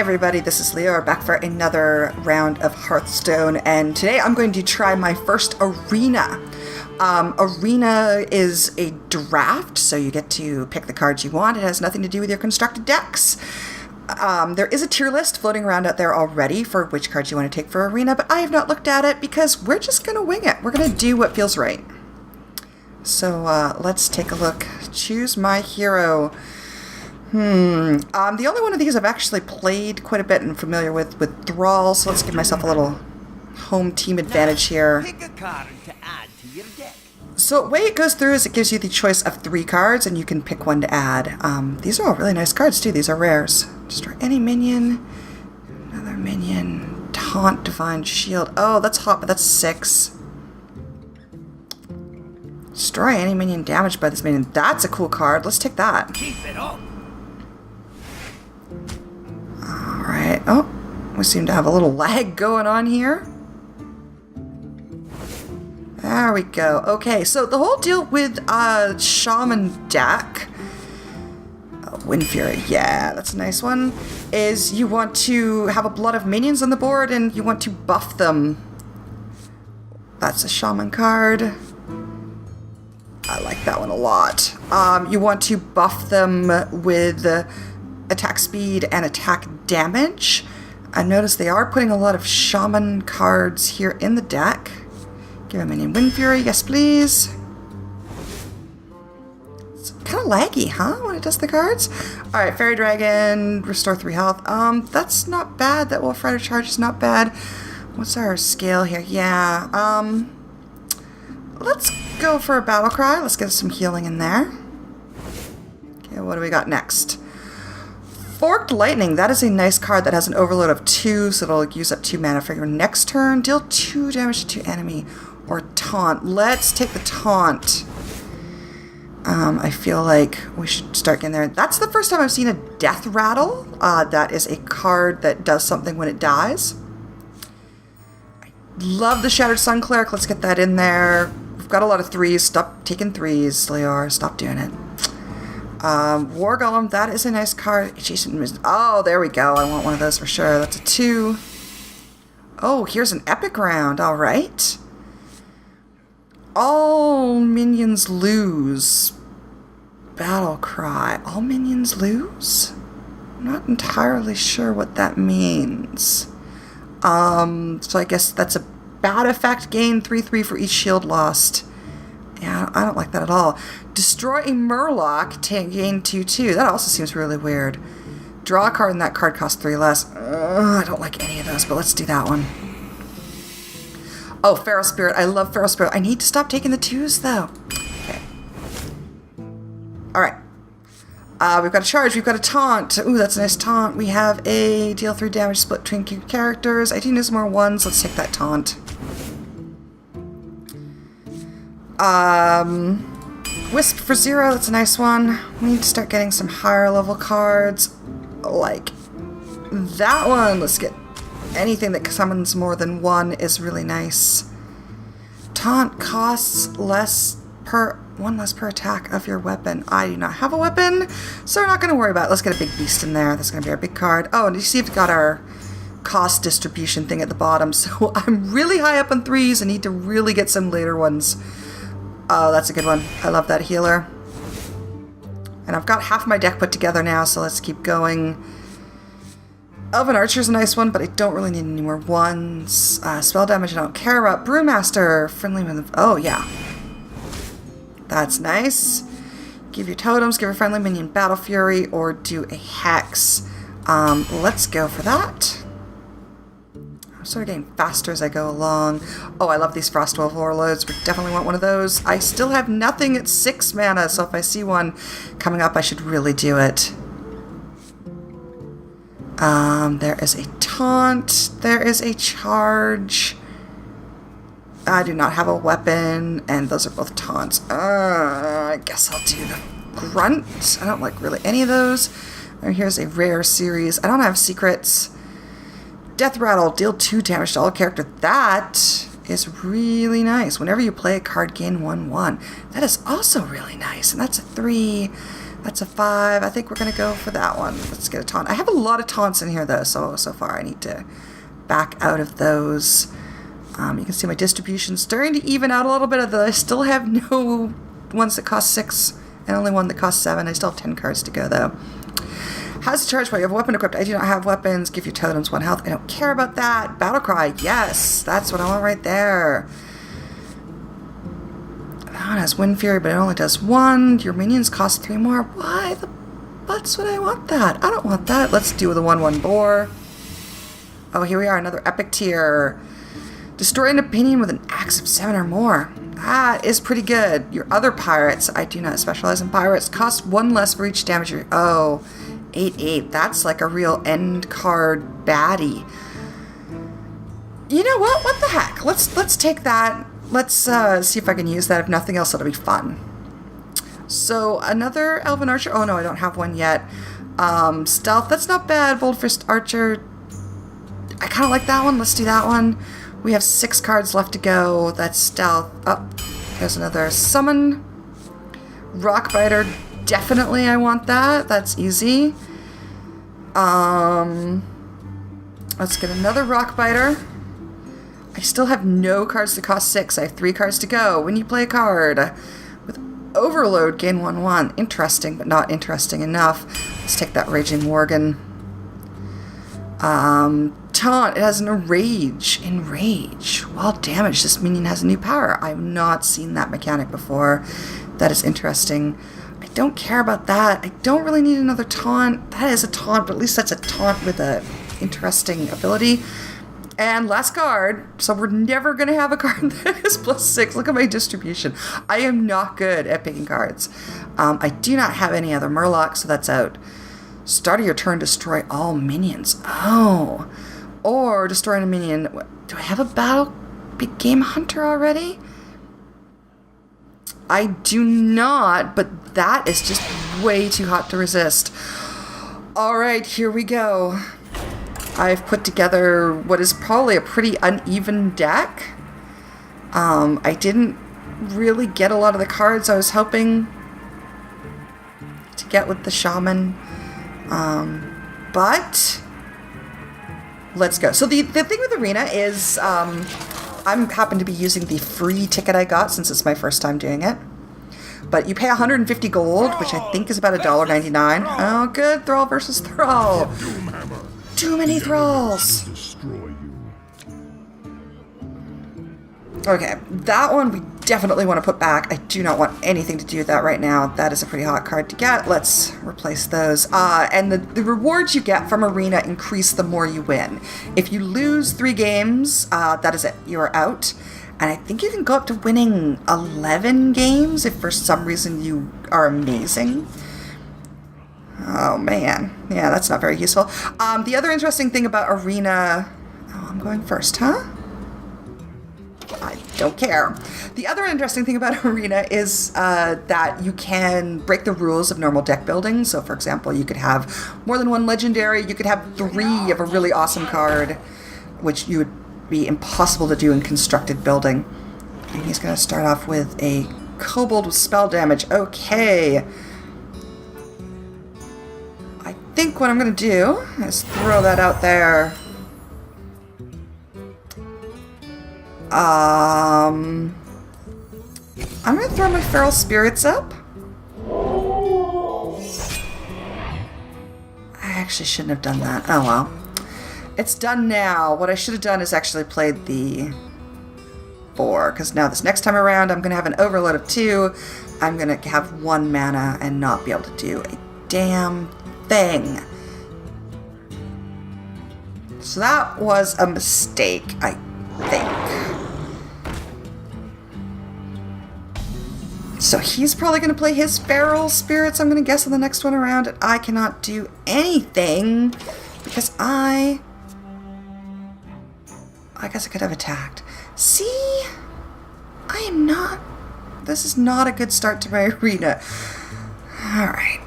everybody, this is Liore back for another round of Hearthstone, and today I'm going to try my first arena. Arena is a draft, so you get to pick the cards you want. It has nothing to do with your constructed decks. There is a tier list floating around out there already for which cards you want to take for arena, but I have not looked at it because we're just going to wing it. We're going to do what feels right. So let's take a look. Choose my hero. The only one of these I've actually played quite a bit and familiar with Thrall, so let's give myself a little home team advantage here. Pick a card to add to your deck. So the way it goes through is it gives you the choice of 3 cards, and you can pick one to add. These are all really nice cards too. These are rares. Destroy any minion. Another minion. Taunt, Divine Shield. Oh, that's hot, but that's 6. Destroy any minion damaged by this minion. That's a cool card. Let's take that. Keep it up. Alright. Oh, we seem to have a little lag going on here. There we go. Okay, so the whole deal with Shaman deck, Wind Fury, yeah, that's a nice one, is you want to have a blood of minions on the board and you want to buff them. That's a Shaman card. I like that one a lot. You want to buff them with attack speed and attack damage. I notice they are putting a lot of Shaman cards here in the deck. Give a minion Wind Fury, yes please. It's kind of laggy, huh, when it does the cards? Alright, Fairy Dragon, restore 3 health. That's not bad. That Wolf Rider charge is not bad. What's our scale here? Yeah, let's go for a Battle Cry. Let's get some healing in there. Okay, what do we got next? Forked Lightning, that is a nice card that has an overload of 2, so it'll use up 2 mana for your next turn. Deal 2 damage to enemy or taunt. Let's take the taunt. I feel like we should start getting there. That's the first time I've seen a Death Rattle. That is a card that does something when it dies. I love the Shattered Sun Cleric. Let's get that in there. We've got a lot of 3s. Stop taking 3s, Liore. Stop doing it. War Golem, that is a nice card. Oh, there we go. I want one of those for sure. That's a 2. Oh, here's an epic round. All right. All minions lose. Battle Cry. All minions lose? I'm not entirely sure what that means. So I guess that's a bad effect. Gain 3/3 for each shield lost. Yeah, I don't like that at all. Destroy a Murloc, gain 2/2. That also seems really weird. Draw a card and that card costs 3 less. I don't like any of those, but let's do that one. Oh, Feral Spirit. I love Feral Spirit. I need to stop taking the 2s, though. Okay. Alright. We've got a charge. We've got a taunt. Ooh, that's a nice taunt. We have a deal 3 damage split between 2 characters. I do need some more 1s. Let's take that taunt. Wisp for 0, that's a nice one. We need to start getting some higher level cards, like that one. Let's get anything that summons more than 1 is really nice. Taunt costs one less per attack of your weapon. I do not have a weapon, so we're not going to worry about it. Let's get a big beast in there. That's going to be our big card. Oh, and you see we've got our cost distribution thing at the bottom, so I'm really high up on 3s. I need to really get some later ones. Oh, that's a good one. I love that healer. And I've got half my deck put together now, so let's keep going. Elven Archer's a nice one, but I don't really need any more 1s. Spell damage I don't care about. Brewmaster, friendly with... Oh, yeah. That's nice. Give your totems, give a friendly minion Battle Fury, or do a Hex. Let's go for that. I'm sort of getting faster as I go along. Oh, I love these Frostwolf Warlords. We definitely want one of those. I still have nothing at 6 mana, so if I see one coming up, I should really do it. There is a taunt. There is a charge. I do not have a weapon, and those are both taunts. I guess I'll do the grunt. I don't like really any of those. And here's a rare series. I don't have secrets. Death Rattle, deal 2 damage to all character. That is really nice. Whenever you play a card, gain 1/1. That is also really nice. And that's a 3. That's a 5. I think we're going to go for that one. Let's get a taunt. I have a lot of taunts in here, though, so far. I need to back out of those. You can see my distribution starting to even out a little bit, although I still have no ones that cost 6 and only one that costs 7. I still have 10 cards to go, though. How's the charge point? You have a weapon equipped. I do not have weapons. Give your totems 1 health. I don't care about that. Battle cry. Yes, that's what I want right there. That one has Wind Fury, but it only does 1. Your minions cost 3 more. Why the butts would I want that? I don't want that. Let's do the 1/1 boar. Oh, here we are. Another epic tier. Destroy an opinion with an axe of 7 or more. That is pretty good. Your other pirates, I do not specialize in pirates, cost 1 less for each damage. Oh, 8/8. That's like a real end card baddie. You know what? What the heck? Let's take that. Let's see if I can use that. If nothing else, it'll be fun. So another Elven Archer. Oh no, I don't have one yet. Stealth. That's not bad. Bold-Fist Archer. I kind of like that one. Let's do that one. We have 6 cards left to go. That's Stealth. Oh, there's another Summon. Rockbiter. Definitely I want that. That's easy. Let's get another Rockbiter. I still have no cards to cost 6. I have 3 cards to go. When you play a card with Overload, gain 1/1. Interesting, but not interesting enough. Let's take that Raging Worgen. Taunt. It has an Enrage. Enrage. While damaged, this minion has a new power. I've not seen that mechanic before. That is interesting. I don't care about that. I don't really need another taunt. That is a taunt, but at least that's a taunt with a interesting ability. And last card, so we're never going to have a card that is +6. Look at my distribution. I am not good at picking cards. I do not have any other Murloc, so that's out. Start of your turn, destroy all minions. Oh. Or destroying a minion. Do I have a battle big game hunter already? I do not, but that is just way too hot to resist. All right, here we go. I've put together what is probably a pretty uneven deck. I didn't really get a lot of the cards I was hoping to get with the Shaman. But let's go. So the thing with Arena is I'm happen to be using the free ticket I got since it's my first time doing it. But you pay 150 gold, which I think is about $1.99. Oh, good. Thrall versus Thrall. Too many Thralls. Okay, that one we definitely want to put back. I do not want anything to do with that right now. That is a pretty hot card to get. Let's replace those. And the rewards you get from Arena increase the more you win. If you lose 3 games, that is it. You are out. And I think you can go up to winning 11 games if for some reason you are amazing. Oh, man. Yeah, that's not very useful. The other interesting thing about Arena... Oh, I'm going first, huh? I don't care. The other interesting thing about Arena is that you can break the rules of normal deck building. So, for example, you could have more than 1 legendary. You could have 3 of a really awesome card, which you would be impossible to do in constructed building. And he's going to start off with a kobold with spell damage. Okay. I think what I'm going to do is throw that out there. I'm going to throw my Feral Spirits up. I actually shouldn't have done that. Oh well. It's done now. What I should have done is actually played the 4, because now this next time around I'm going to have an overload of 2. I'm going to have 1 mana and not be able to do a damn thing. So that was a mistake, I think. So he's probably going to play his Feral Spirits, I'm going to guess, on the next one around. And I cannot do anything because I guess I could have attacked. See? I am not... This is not a good start to my Arena. Alright.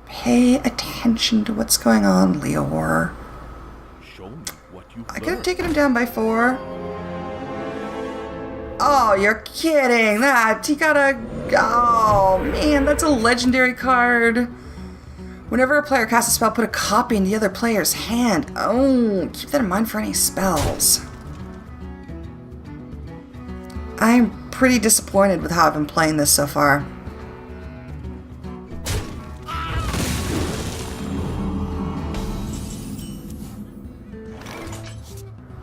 Pay attention to what's going on, Liore. I could have taken him down by 4. Oh, you're kidding. That, he got a... Oh, man, that's a legendary card. Whenever a player casts a spell, put a copy in the other player's hand. Oh, keep that in mind for any spells. I'm pretty disappointed with how I've been playing this so far.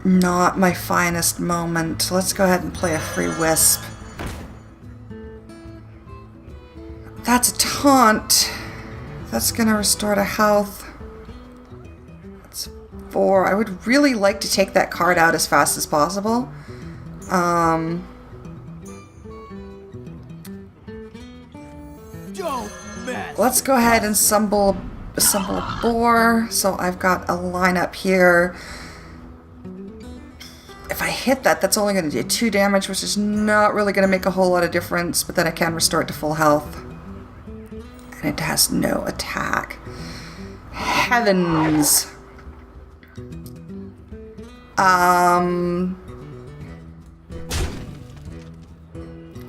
Not my finest moment. Let's go ahead and play a free wisp. That's a taunt. That's gonna restore to health. That's 4. I would really like to take that card out as fast as possible. Let's go ahead and assemble a boar. So I've got a lineup here. If I hit that, that's only going to do 2 damage, which is not really going to make a whole lot of difference, but then I can restore it to full health. And it has no attack. Heavens.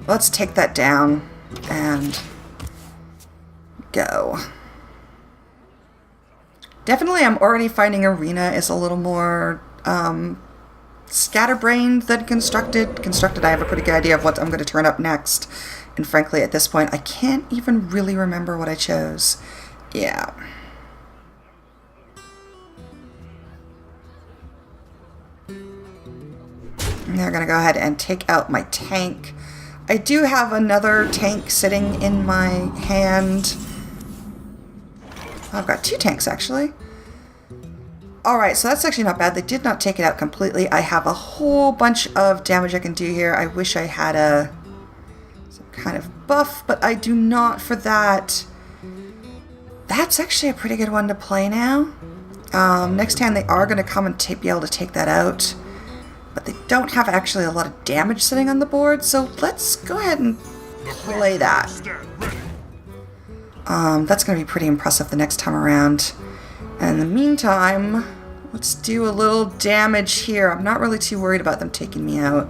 Let's take that down and go. Definitely I'm already finding Arena is a little more scatterbrained than Constructed. Constructed, I have a pretty good idea of what I'm going to turn up next. And frankly, at this point, I can't even really remember what I chose. Yeah. And they're going to go ahead and take out my tank. I do have another tank sitting in my hand. I've got 2 tanks, actually. Alright, so that's actually not bad. They did not take it out completely. I have a whole bunch of damage I can do here. I wish I had some kind of buff, but I do not for that. That's actually a pretty good one to play now. Next time they are going to come and be able to take that out. But they don't have actually a lot of damage sitting on the board, so let's go ahead and play that. That's going to be pretty impressive the next time around. And in the meantime, let's do a little damage here. I'm not really too worried about them taking me out.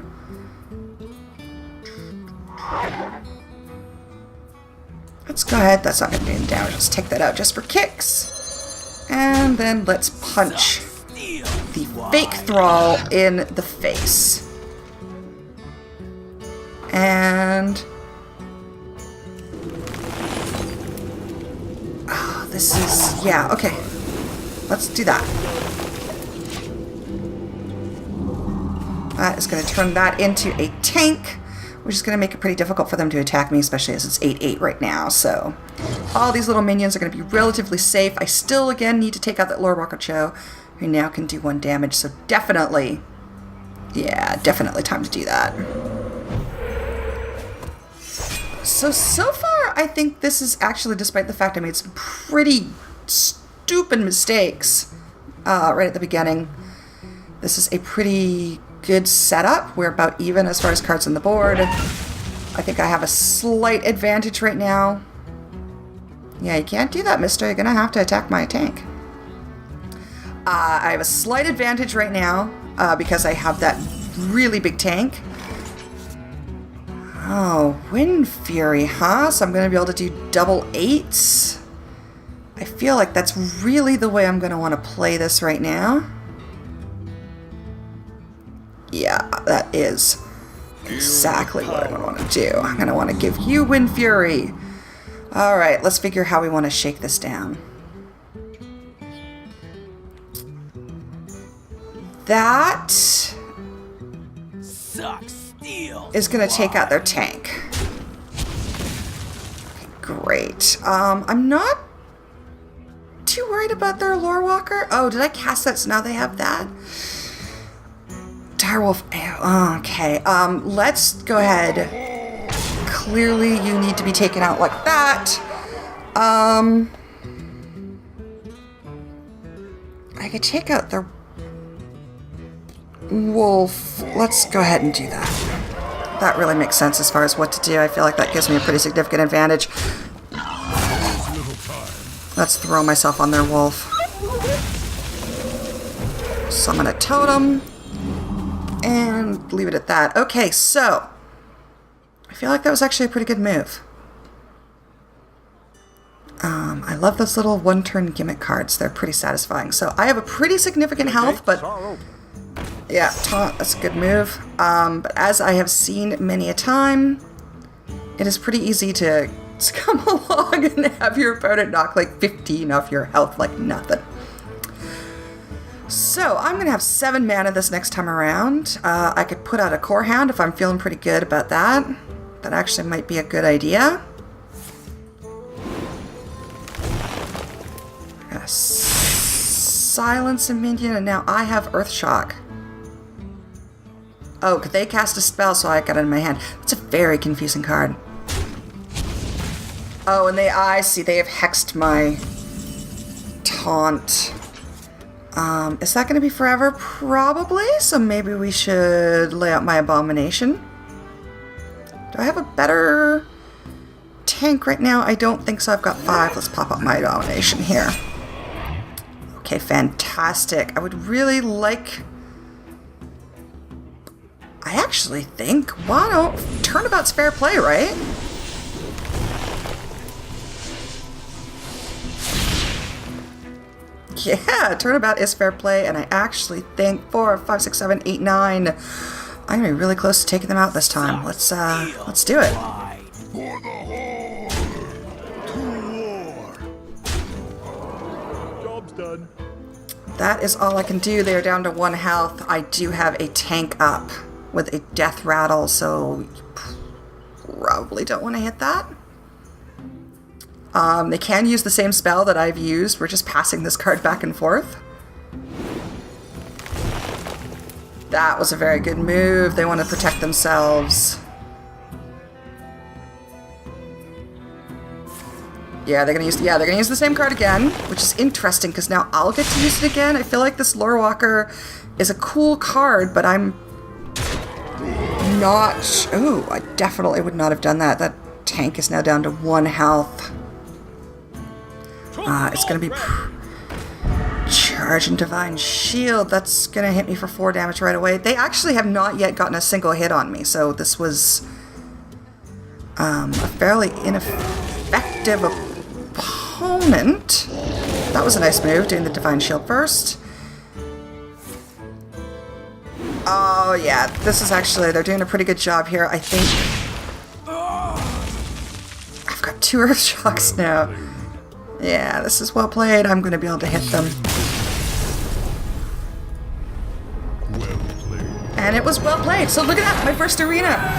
Let's go ahead. That's not going to do any damage. Let's take that out just for kicks. And then let's punch the fake thrall in the face. And... oh, this is... yeah, okay. Let's do that. That is going to turn that into a tank, which is going to make it pretty difficult for them to attack me, especially as it's 8/8 right now. So all these little minions are going to be relatively safe. I still, again, need to take out that Liore Cho, who now can do 1 damage. So definitely, yeah, definitely time to do that. So far, I think this is actually, despite the fact I made some pretty stupid mistakes right at the beginning, this is a pretty good setup. We're about even as far as cards on the board. I think I have a slight advantage right now. Yeah, you can't do that, mister. You're gonna have to attack my tank. I have a slight advantage right now because I have that really big tank. Oh, Wind Fury, huh? So I'm going to be able to do double 8s. I feel like that's really the way I'm going to want to play this right now. Yeah, that is exactly what I'm going to want to do. I'm going to want to give you Wind Fury. Alright, let's figure how we want to shake this down. That is going to take out their tank. Okay, great. I'm not too worried about their Lore Walker. Oh, did I cast that? So now they have that. Direwolf. Okay. Let's go ahead. Clearly, you need to be taken out like that. I could take out their wolf. Let's go ahead and do that. That really makes sense as far as what to do. I feel like that gives me a pretty significant advantage. Let's throw myself on their wolf. Summon a totem. And leave it at that. Okay, so I feel like that was actually a pretty good move. I love those little one-turn gimmick cards. They're pretty satisfying. So I have a pretty significant health, but yeah, taunt, that's a good move. But as I have seen many a time, it is pretty easy to come along and have your opponent knock like 15 off your health like nothing. So I'm going to have 7 mana this next time around. I could put out a Core Hound if I'm feeling pretty good about that. That actually might be a good idea. Silence a minion, and now I have Earthshock. Oh, could they cast a spell so I got it in my hand? That's a very confusing card. Oh, and I see they have hexed my taunt. Is that going to be forever? Probably, so maybe we should lay out my Abomination. Do I have a better tank right now? I don't think so. I've got 5. Let's pop up my Abomination here. Okay, fantastic. I would really like... I actually think, why don't... Turnabout's fair play, right? Yeah, turnabout is fair play, and I actually think 4, 5, 6, 7, 8, 9. I'm gonna be really close to taking them out this time. Let's do it. For the Horde! To war! Job's done. That is all I can do. They are down to 1 health. I do have a tank up with a death rattle, so you probably don't want to hit that. They can use the same spell that I've used. We're just passing this card back and forth. That was a very good move. They want to protect themselves. Yeah, they're gonna use the same card again, which is interesting because now I'll get to use it again. I feel like this Lore Walker is a cool card, but I'm not... Oh, I definitely would not have done that. That tank is now down to 1 health. It's gonna be Charge and Divine Shield. That's gonna hit me for 4 damage right away. They actually have not yet gotten a single hit on me, so this was a fairly ineffective opponent. That was a nice move, doing the Divine Shield first. Oh yeah, this is actually, they're doing a pretty good job here. I think I've got 2 Earthshocks now. Yeah, this is well played. I'm going to be able to hit them. Well played. And it was well played. So look at that, my first arena.